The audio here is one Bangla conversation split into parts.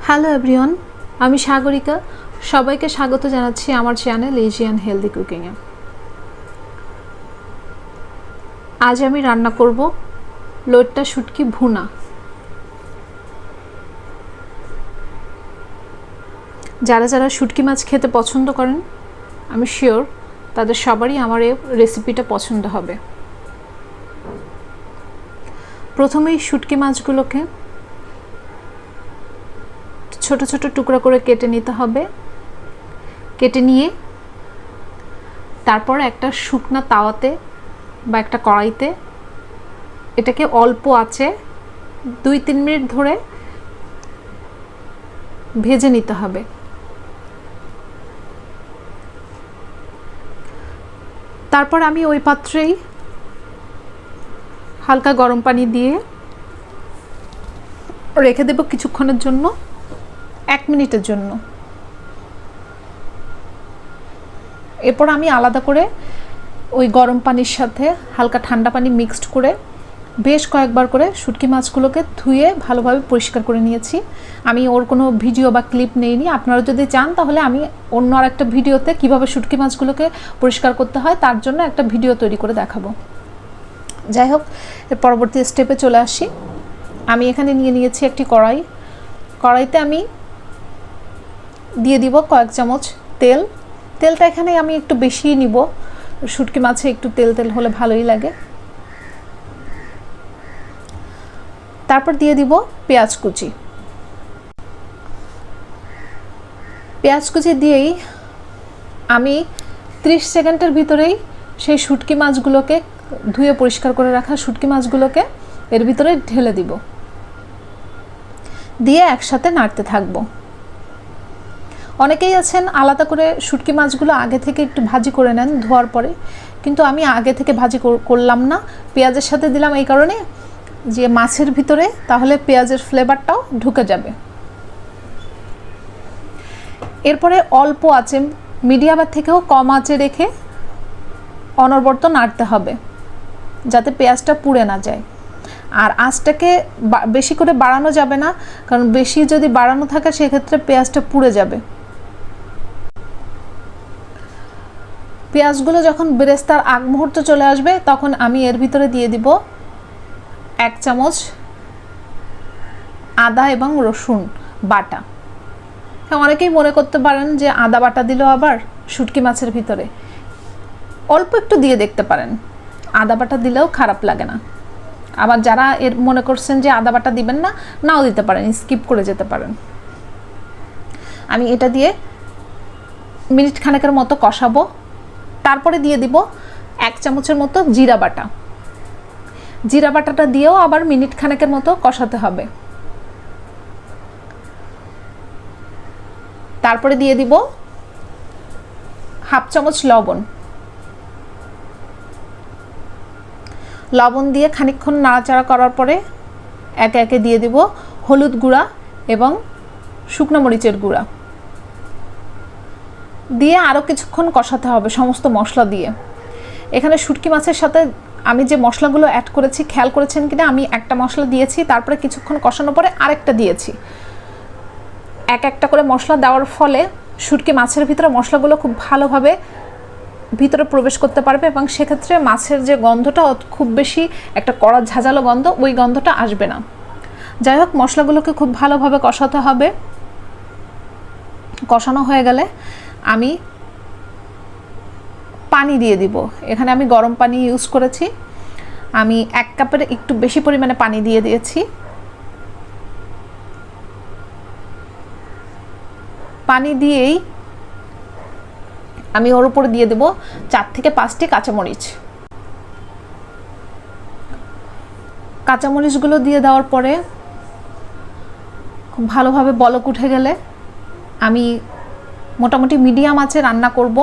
হ্যালো এভরিওয়ান, আমি সাগরিকা। সবাইকে স্বাগত জানাচ্ছি আমার চ্যানেল এশিয়ান হেলদি কুকিংয়ে। আজ আমি রান্না করব লইট্টা শুটকি ভুনা। যারা যারা শুটকি মাছ খেতে পছন্দ করেন আমি শিওর তাদের সবারই আমার এই রেসিপিটা পছন্দ হবে। প্রথমেই শুটকি মাছগুলোকে ছোট ছোট টুকরা করে কেটে নিতে হবে। কেটে নিয়ে তারপর একটা শুকনা তাওয়াতে বা একটা কড়াইতে এটাকে অল্প আঁচে 2-3 মিনিট ধরে ভেজে নিতে হবে। তারপর আমি ওই পাত্রেই হালকা গরম পানি দিয়ে রেখে দেব কিছুক্ষণের জন্য, 1 মিনিটের জন্য। এরপর আমি আলাদা করে ওই গরম পানির সাথে হালকা ঠান্ডা পানি মিক্সড করে বেশ কয়েকবার করে শুটকি মাছগুলোকে ধুয়ে ভালোভাবে পরিষ্কার করে নিয়েছি। আমি ওর কোনো ভিডিও বা ক্লিপ নেইনি। আপনারা যদি চান তাহলে আমি অন্য আর একটা ভিডিওতে কিভাবে শুটকি মাছগুলোকে পরিষ্কার করতে হয় তার জন্য একটা ভিডিও তৈরি করে দেখাবো। যাই হোক, এর পরবর্তী স্টেপে চলে আসি। আমি এখানে নিয়ে নিয়েছি একটি কড়াইতে আমি দিয়ে দিব কয়েক চামচ তেল। তেলটা এখানে আমি একটু বেশিই নিব, শুটকি মাছে একটু তেল তেল হলে ভালোই লাগে। তারপর দিয়ে দিব পেঁয়াজ কুচি। পেঁয়াজ কুচি দিয়েই আমি 30 সেকেন্ডের ভিতরেই সেই শুটকি মাছগুলোকে ধুয়ে পরিষ্কার করে রাখা শুটকি মাছগুলোকে এর ভিতরে ঢেলে দিব, দিয়ে একসাথে নাড়তে থাকবো। অনেকেই আছেন আলাদা করে শুটকি মাছগুলো আগে থেকে একটু ভাজি করে নেন ধোয়ার পরে, কিন্তু আমি আগে থেকে ভাজি করলাম না, পেঁয়াজের সাথে দিলাম এই কারণে যে মাছের ভিতরে তাহলে পেঁয়াজের ফ্লেভারটাও ঢুকে যাবে। এরপরে অল্প আঁচে, মিডিয়ামের থেকেও কম আঁচে রেখে অনবরত নাড়তে হবে যাতে পেঁয়াজটা পুড়ে না যায়। আর আঁচটাকে বেশি করে বাড়ানো যাবে না, কারণ বেশি যদি বাড়ানো থাকে সেক্ষেত্রে পেঁয়াজটা পুড়ে যাবে। পেঁয়াজগুলো যখন বেরেস্তার আগ মুহূর্ত চলে আসবে তখন আমি এর ভিতরে দিয়ে দিব 1 চামচ আদা এবং রসুন বাটা। হ্যাঁ, অনেকেই মনে করতে পারেন যে আদা বাটা দিলেও আবার শুটকি মাছের ভিতরে, অল্প একটু দিয়ে দেখতে পারেন, আদা বাটা দিলেও খারাপ লাগে না। আবার যারা এর মনে করছেন যে আদা বাটা দিবেন না, নাও দিতে পারেন, স্কিপ করে যেতে পারেন। আমি এটা দিয়ে মিনিট খানেকের মতো কষাবো। তারপরে দিয়ে দিব 1 চামচের মতো জিরা বাটা। জিরা বাটাটা দিয়েও আবার মিনিট খানেকের মতো কষাতে হবে। তারপরে দিয়ে দিব 1/2 চামচ লবণ দিয়ে খানিকক্ষণ নাড়াচাড়া করার পরে একে একে দিয়ে দিব হলুদ গুঁড়া এবং শুকনো মরিচের গুঁড়া দিয়ে আরও কিছুক্ষণ কষাতে হবে সমস্ত মশলা দিয়ে। এখানে শুটকি মাছের সাথে আমি যে মশলাগুলো অ্যাড করেছি খেয়াল করেছেন কিনা, আমি একটা মশলা দিয়েছি, তারপরে কিছুক্ষণ কষানোর পরে আরেকটা দিয়েছি। একটা করে মশলা দেওয়ার ফলে শুটকি মাছের ভিতরে মশলাগুলো খুব ভালোভাবে ভিতরে প্রবেশ করতে পারবে এবং সেক্ষেত্রে মাছের যে গন্ধটা খুব বেশি একটা কড়া ঝাঁঝালো গন্ধ, ওই গন্ধটা আসবে না। যাই হোক, মশলাগুলোকে খুব ভালোভাবে কষাতে হবে। কষানো হয়ে গেলে আমি পানি দিয়ে দিব। এখানে আমি গরম পানি ইউজ করেছি। আমি 1 কাপের একটু বেশি পরিমাণে পানি দিয়ে দিয়েছি। পানি দিয়েই আমি ওর উপরে দিয়ে দেব 4 থেকে 5টি কাঁচামরিচ। কাঁচামরিচগুলো দিয়ে দেওয়ার পরে খুব ভালোভাবে বলক উঠে গেলে আমি মোটামুটি মিডিয়াম আঁচে রান্না করব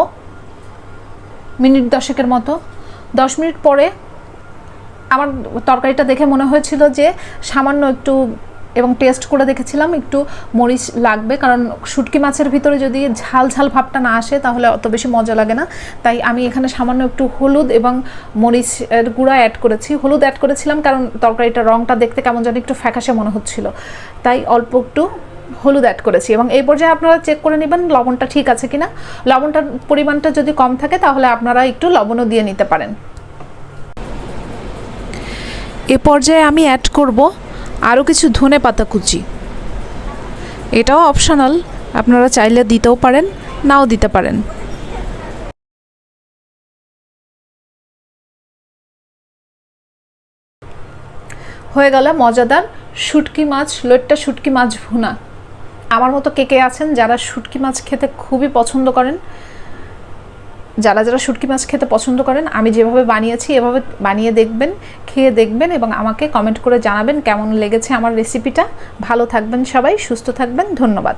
মিনিট 10 মতো। 10 মিনিট পরে আমার তরকারিটা দেখে মনে হয়েছিল যে সামান্য একটু, এবং টেস্ট করে দেখেছিলাম একটু মরিচ লাগবে, কারণ শুটকি মাছের ভিতরে যদি ঝাল ঝাল ভাবটা না আসে তাহলে অত বেশি মজা লাগে না। তাই আমি এখানে সামান্য একটু হলুদ এবং মরিচের গুঁড়া অ্যাড করেছি। হলুদ অ্যাড করেছিলাম কারণ তরকারিটার রঙটা দেখতে কেমন যেন একটু ফ্যাকাশে মনে হচ্ছিল, তাই অল্প একটু হলুদ অ্যাড করেছি এবং এই পর্যায়ে আপনারা চেক করে নেবেন লবণটা ঠিক আছে কিনা। লবণটার পরিমাণটা যদি কম থাকে তাহলে আপনারা একটু লবণও দিয়ে নিতে পারেন। এ পর্যায়ে আমি অ্যাড করব আরও কিছু ধনেপাতা কুচি। এটাও অপশনাল, আপনারা চাইলে দিতেও পারেন, নাও দিতে পারেন। হয়ে গেল মজাদার শুটকি মাছ, লইট্টা শুটকি মাছ ভুনা। আমার মতো কে কে আছেন যারা শুটকি মাছ খেতে খুবই পছন্দ করেন? যারা যারা শুটকি মাছ খেতে পছন্দ করেন, আমি যেভাবে বানিয়েছি এভাবে বানিয়ে দেখবেন, খেয়ে দেখবেন এবং আমাকে কমেন্ট করে জানাবেন কেমন লেগেছে আমার রেসিপিটা। ভালো থাকবেন সবাই, সুস্থ থাকবেন, ধন্যবাদ।